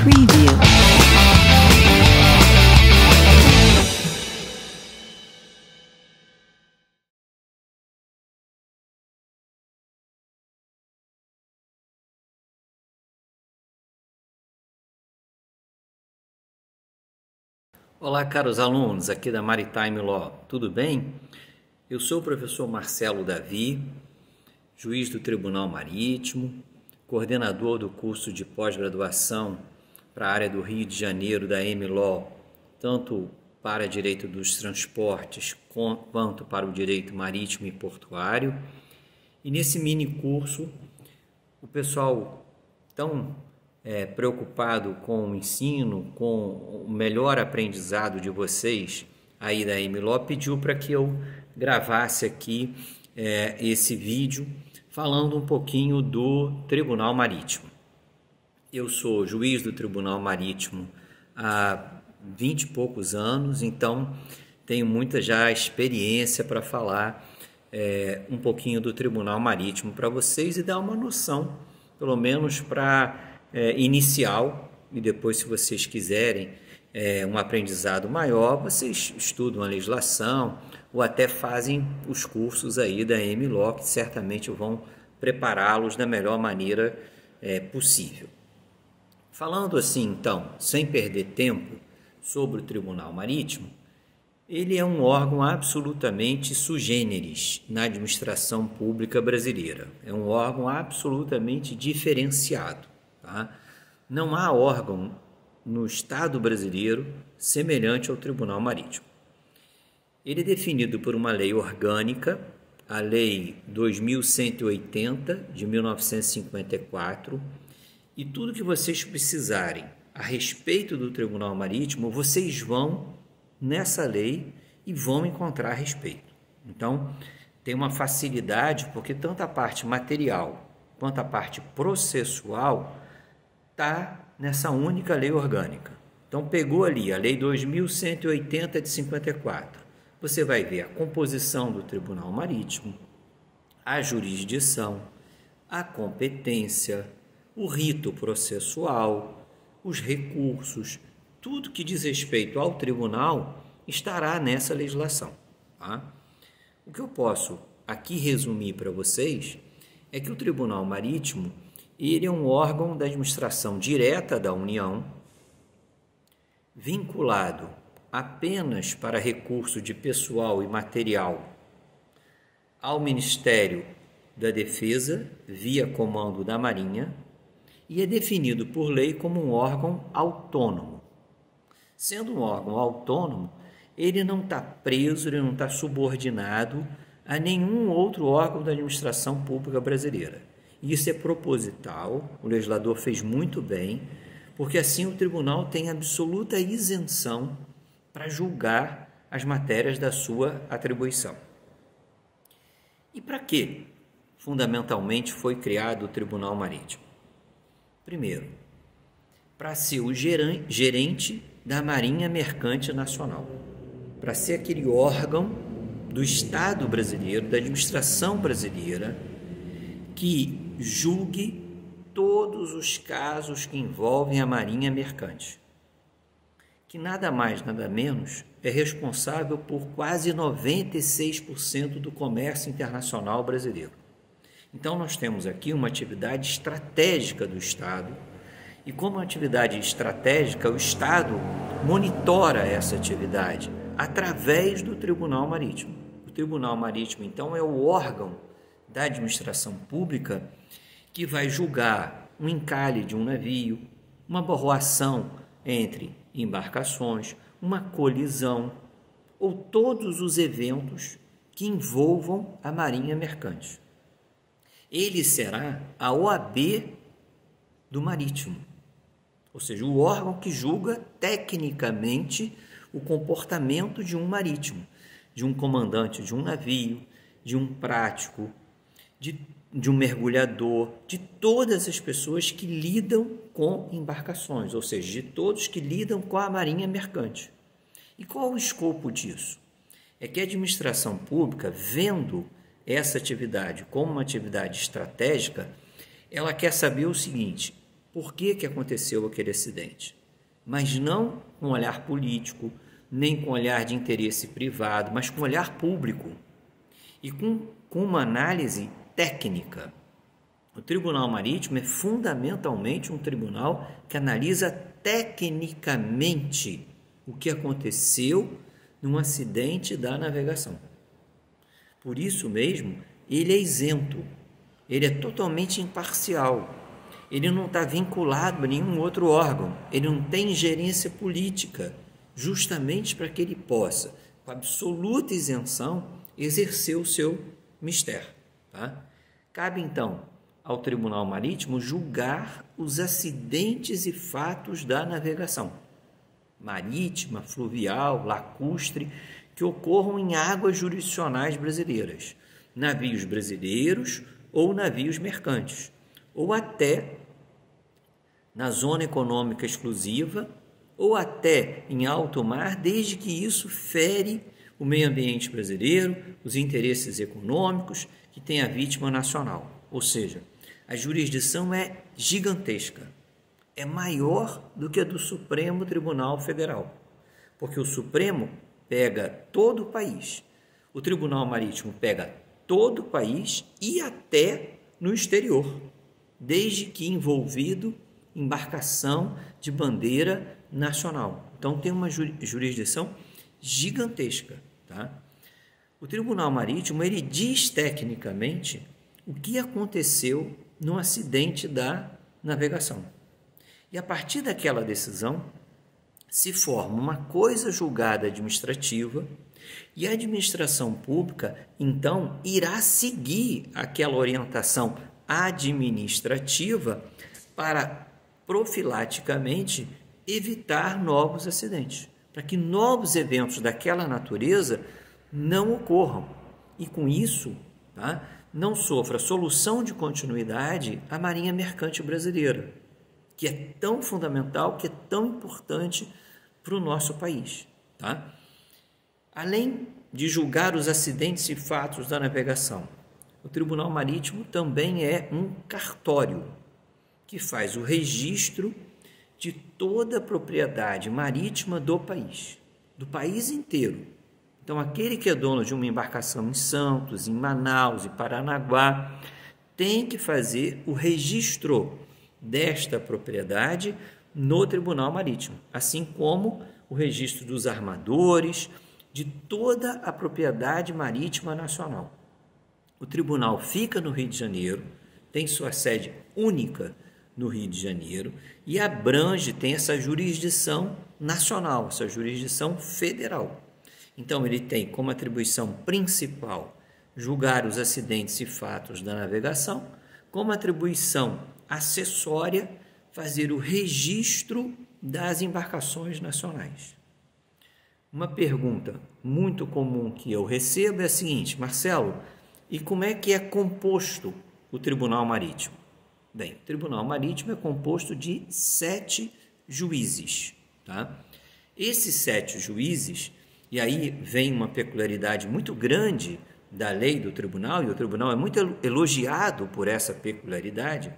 Preview. Olá, caros alunos aqui da Maritime Law, tudo bem? Eu sou o professor Marcelo Davi, juiz do Tribunal Marítimo, coordenador do curso de pós-graduação para a área do Rio de Janeiro da M-Law, tanto para direito dos transportes quanto para o direito marítimo e portuário. E nesse mini curso, o pessoal tão preocupado com o ensino, com o melhor aprendizado de vocês aí da M-Law, pediu para que eu gravasse aqui esse vídeo falando um pouquinho do Tribunal Marítimo. Eu sou juiz do Tribunal Marítimo há 20 e poucos anos, então tenho muita já experiência para falar um pouquinho do Tribunal Marítimo para vocês e dar uma noção, pelo menos para inicial, e depois, se vocês quiserem um aprendizado maior, vocês estudam a legislação ou até fazem os cursos aí da M-Law, que certamente vão prepará-los da melhor maneira possível. Falando assim, então, sem perder tempo, sobre o Tribunal Marítimo, ele é um órgão absolutamente sui generis na administração pública brasileira. É um órgão absolutamente diferenciado. Tá? Não há órgão no Estado brasileiro semelhante ao Tribunal Marítimo. Ele é definido por uma lei orgânica, a Lei 2180 de 1954, e tudo que vocês precisarem a respeito do Tribunal Marítimo, vocês vão nessa lei e vão encontrar a respeito. Então, tem uma facilidade, porque tanto a parte material quanto a parte processual está nessa única lei orgânica. Então, pegou ali a Lei 2180 de 54. Você vai ver a composição do Tribunal Marítimo, a jurisdição, a competência, o rito processual, os recursos, tudo que diz respeito ao tribunal estará nessa legislação. Tá? O que eu posso aqui resumir para vocês é que o Tribunal Marítimo ele é um órgão da administração direta da União, vinculado apenas para recurso de pessoal e material ao Ministério da Defesa, via comando da Marinha, e é definido por lei como um órgão autônomo. Sendo um órgão autônomo, ele não está preso, ele não está subordinado a nenhum outro órgão da administração pública brasileira. Isso é proposital, o legislador fez muito bem, porque assim o tribunal tem absoluta isenção para julgar as matérias da sua atribuição. E para que, fundamentalmente, foi criado o Tribunal Marítimo? Primeiro, para ser o gerente da Marinha Mercante Nacional, para ser aquele órgão do Estado brasileiro, da administração brasileira, que julgue todos os casos que envolvem a Marinha Mercante, que nada mais, nada menos, é responsável por quase 96% do comércio internacional brasileiro. Então, nós temos aqui uma atividade estratégica do Estado, e como atividade estratégica, o Estado monitora essa atividade através do Tribunal Marítimo. O Tribunal Marítimo, então, é o órgão da administração pública que vai julgar um encalhe de um navio, uma barroação entre embarcações, uma colisão ou todos os eventos que envolvam a Marinha Mercante. Ele será a OAB do Marítimo, ou seja, o órgão que julga tecnicamente o comportamento de um marítimo, de um comandante de um navio, de um prático, de um mergulhador, de todas as pessoas que lidam com embarcações, ou seja, de todos que lidam com a Marinha Mercante. E qual o escopo disso? É que a administração pública, vendo essa atividade como uma atividade estratégica, ela quer saber o seguinte: por que aconteceu aquele acidente, mas não com olhar político, nem com olhar de interesse privado, mas com olhar público e com uma análise técnica. O Tribunal Marítimo é fundamentalmente um tribunal que analisa tecnicamente o que aconteceu num acidente da navegação. Por isso mesmo, ele é isento, ele é totalmente imparcial, ele não está vinculado a nenhum outro órgão, ele não tem ingerência política, justamente para que ele possa, com absoluta isenção, exercer o seu mistério. Tá? Cabe, então, ao Tribunal Marítimo julgar os acidentes e fatos da navegação marítima, fluvial, lacustre, que ocorram em águas jurisdicionais brasileiras, navios brasileiros ou navios mercantes, ou até na zona econômica exclusiva, ou até em alto mar, desde que isso fere o meio ambiente brasileiro, os interesses econômicos que tem a vítima nacional. Ou seja, a jurisdição é gigantesca, é maior do que a do Supremo Tribunal Federal, porque o Supremo pega todo o país, o Tribunal Marítimo pega todo o país e até no exterior, desde que envolvido embarcação de bandeira nacional. Então tem uma jurisdição gigantesca. Tá? O Tribunal Marítimo ele diz tecnicamente o que aconteceu no acidente da navegação. E a partir daquela decisão se forma uma coisa julgada administrativa e a administração pública, então, irá seguir aquela orientação administrativa para profilaticamente evitar novos acidentes, para que novos eventos daquela natureza não ocorram e, com isso, tá, não sofra solução de continuidade a Marinha Mercante Brasileira, que é tão fundamental, que é tão importante para o nosso país. Tá? Além de julgar os acidentes e fatos da navegação, o Tribunal Marítimo também é um cartório que faz o registro de toda a propriedade marítima do país inteiro. Então, aquele que é dono de uma embarcação em Santos, em Manaus e Paranaguá, tem que fazer o registro desta propriedade no Tribunal Marítimo, assim como o registro dos armadores, de toda a propriedade marítima nacional. O tribunal fica no Rio de Janeiro, tem sua sede única no Rio de Janeiro e abrange, tem essa jurisdição nacional, essa jurisdição federal. Então, ele tem como atribuição principal julgar os acidentes e fatos da navegação, como atribuição acessória fazer o registro das embarcações nacionais. Uma pergunta muito comum que eu recebo é a seguinte: Marcelo, e como é que é composto o Tribunal Marítimo? Bem, o Tribunal Marítimo é composto de 7 juízes. Tá? Esses 7 juízes, e aí vem uma peculiaridade muito grande da lei do tribunal, e o tribunal é muito elogiado por essa peculiaridade.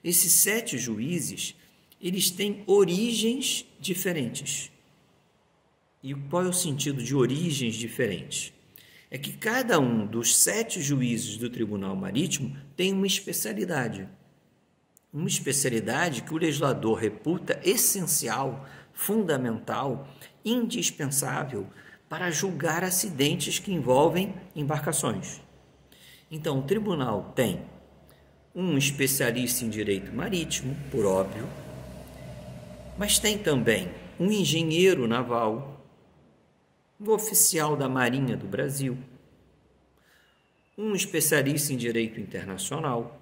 Esses 7 juízes, eles têm origens diferentes. E qual é o sentido de origens diferentes? É que cada um dos 7 juízes do Tribunal Marítimo tem uma especialidade. Uma especialidade que o legislador reputa essencial, fundamental, indispensável para julgar acidentes que envolvem embarcações. Então, o tribunal tem um especialista em direito marítimo, por óbvio, mas tem também um engenheiro naval, um oficial da Marinha do Brasil, um especialista em direito internacional,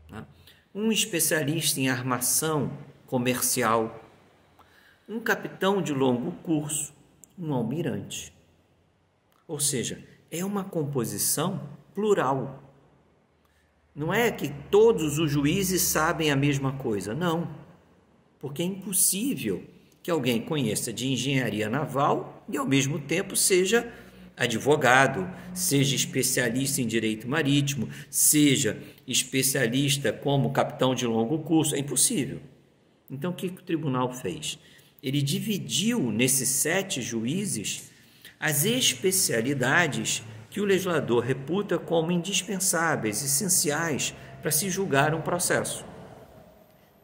tá? Um especialista em armação comercial, um capitão de longo curso, um almirante. Ou seja, é uma composição plural. Não é que todos os juízes sabem a mesma coisa, não. Porque é impossível que alguém conheça de engenharia naval e, ao mesmo tempo, seja advogado, seja especialista em direito marítimo, seja especialista como capitão de longo curso. É impossível. Então, o que o tribunal fez? Ele dividiu nesses 7 juízes as especialidades que o legislador reputa como indispensáveis, essenciais para se julgar um processo.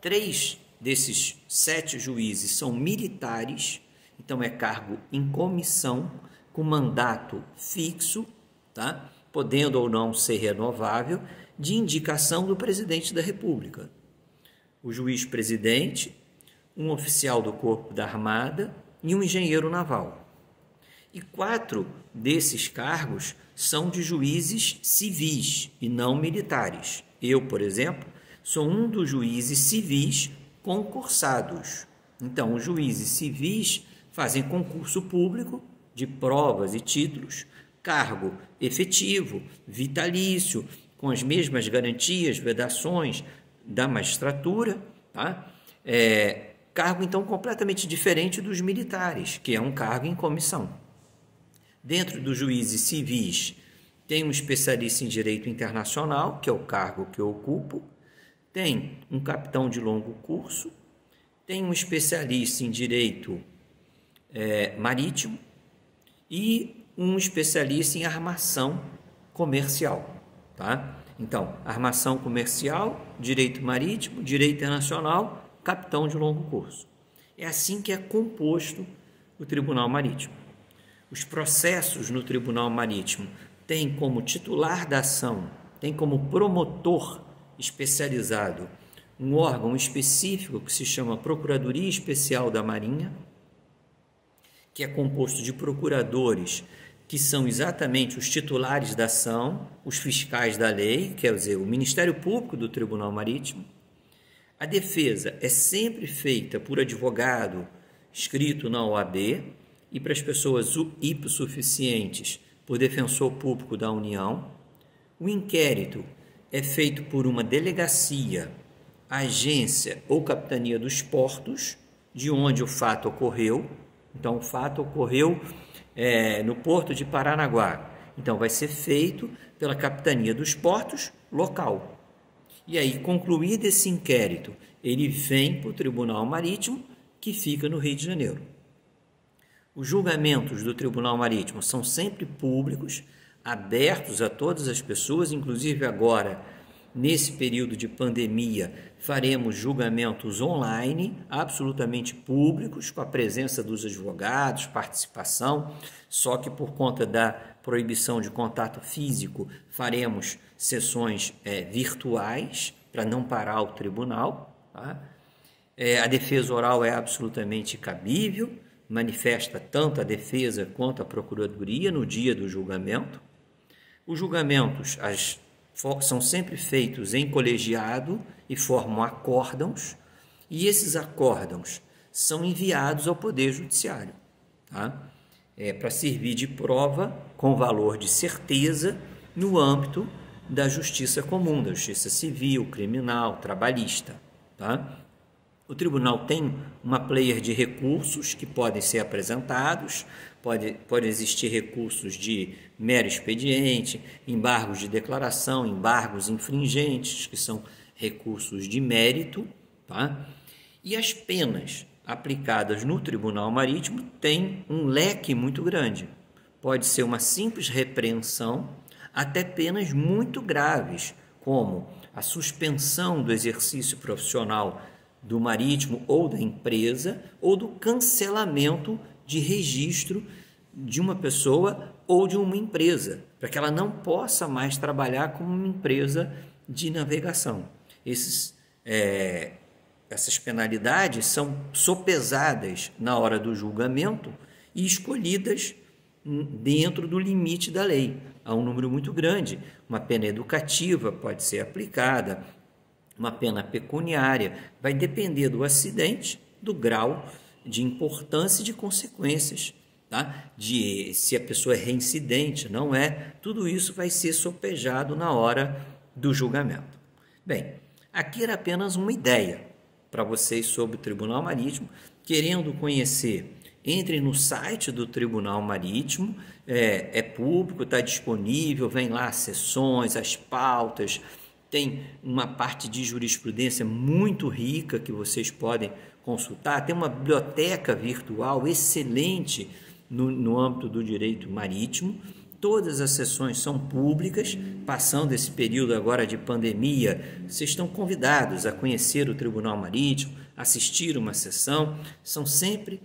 3 desses 7 juízes são militares, então é cargo em comissão, com mandato fixo, tá? Podendo ou não ser renovável, de indicação do presidente da República. O juiz-presidente, um oficial do Corpo da Armada e um engenheiro naval. E 4 desses cargos são de juízes civis e não militares. Eu, por exemplo, sou um dos juízes civis concursados. Então, os juízes civis fazem concurso público de provas e títulos, cargo efetivo, vitalício, com as mesmas garantias, vedações da magistratura, tá? Cargo, então, completamente diferente dos militares, que é um cargo em comissão. Dentro dos juízes civis, tem um especialista em direito internacional, que é o cargo que eu ocupo, tem um capitão de longo curso, tem um especialista em direito marítimo e um especialista em armação comercial, tá? Então, armação comercial, direito marítimo, direito internacional, capitão de longo curso. É assim que é composto o Tribunal Marítimo. Os processos no Tribunal Marítimo têm como titular da ação, têm como promotor especializado um órgão específico que se chama Procuradoria Especial da Marinha, que é composto de procuradores que são exatamente os titulares da ação, os fiscais da lei, quer dizer, o Ministério Público do Tribunal Marítimo. A defesa é sempre feita por advogado inscrito na OAB e para as pessoas hipossuficientes por defensor público da União. O inquérito é feito por uma delegacia, agência ou capitania dos portos, de onde o fato ocorreu. Então, o fato ocorreu no Porto de Paranaguá. Então, vai ser feito pela capitania dos portos local. E aí, concluído esse inquérito, ele vem para o Tribunal Marítimo, que fica no Rio de Janeiro. Os julgamentos do Tribunal Marítimo são sempre públicos, abertos a todas as pessoas, inclusive agora, nesse período de pandemia, faremos julgamentos online, absolutamente públicos, com a presença dos advogados, participação, só que por conta da proibição de contato físico, faremos sessões virtuais, para não parar o tribunal, tá? A defesa oral é absolutamente cabível, manifesta tanto a defesa quanto a procuradoria no dia do julgamento. Os julgamentos são sempre feitos em colegiado e formam acórdãos, e esses acórdãos são enviados ao Poder Judiciário, tá? Para servir de prova com valor de certeza no âmbito da justiça comum, da justiça civil, criminal, trabalhista, tá? O tribunal tem uma player de recursos que podem ser apresentados, pode existir recursos de mero expediente, embargos de declaração, embargos infringentes, que são recursos de mérito, tá? E as penas aplicadas no Tribunal Marítimo têm um leque muito grande. Pode ser uma simples repreensão até penas muito graves, como a suspensão do exercício profissional do marítimo ou da empresa, ou do cancelamento de registro de uma pessoa ou de uma empresa, para que ela não possa mais trabalhar como uma empresa de navegação. Essas penalidades são sopesadas na hora do julgamento e escolhidas dentro do limite da lei. Há um número muito grande. Uma pena educativa pode ser aplicada, uma pena pecuniária, vai depender do acidente, do grau de importância e de consequências, tá? De se a pessoa é reincidente, não é, tudo isso vai ser sopejado na hora do julgamento. Bem, aqui era apenas uma ideia para vocês sobre o Tribunal Marítimo, querendo conhecer Entre no site do Tribunal Marítimo, é público, está disponível, vem lá as sessões, as pautas, tem uma parte de jurisprudência muito rica que vocês podem consultar, tem uma biblioteca virtual excelente no âmbito do direito marítimo. Todas as sessões são públicas. Passando esse período agora de pandemia, vocês estão convidados a conhecer o Tribunal Marítimo, assistir uma sessão, são sempre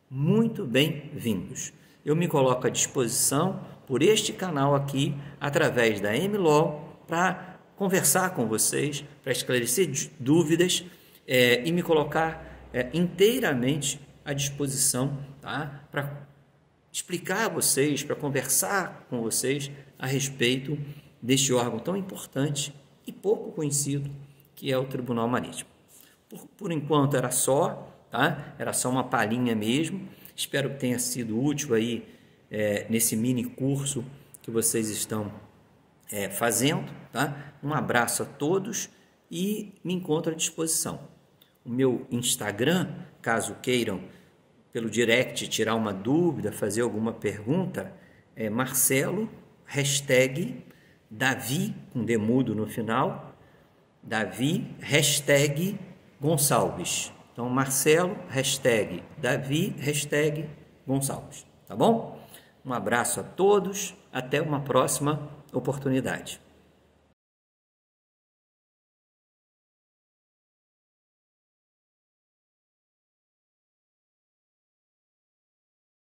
muito bem-vindos. Eu me coloco à disposição por este canal aqui, através da MLaw, para conversar com vocês, para esclarecer dúvidas e me colocar inteiramente à disposição, tá? Para explicar a vocês, para conversar com vocês a respeito deste órgão tão importante e pouco conhecido que é o Tribunal Marítimo. Por enquanto era só, tá? Era só uma palhinha mesmo. Espero que tenha sido útil aí nesse mini curso que vocês estão fazendo, tá? Um abraço a todos e me encontro à disposição. O meu Instagram, caso queiram pelo direct tirar uma dúvida, fazer alguma pergunta, é Marcelo, #Davi, com demudo no final, Davi, #Gonçalves. Então, Marcelo, #Davi, #Gonçalves. Tá bom? Um abraço a todos, até uma próxima oportunidade.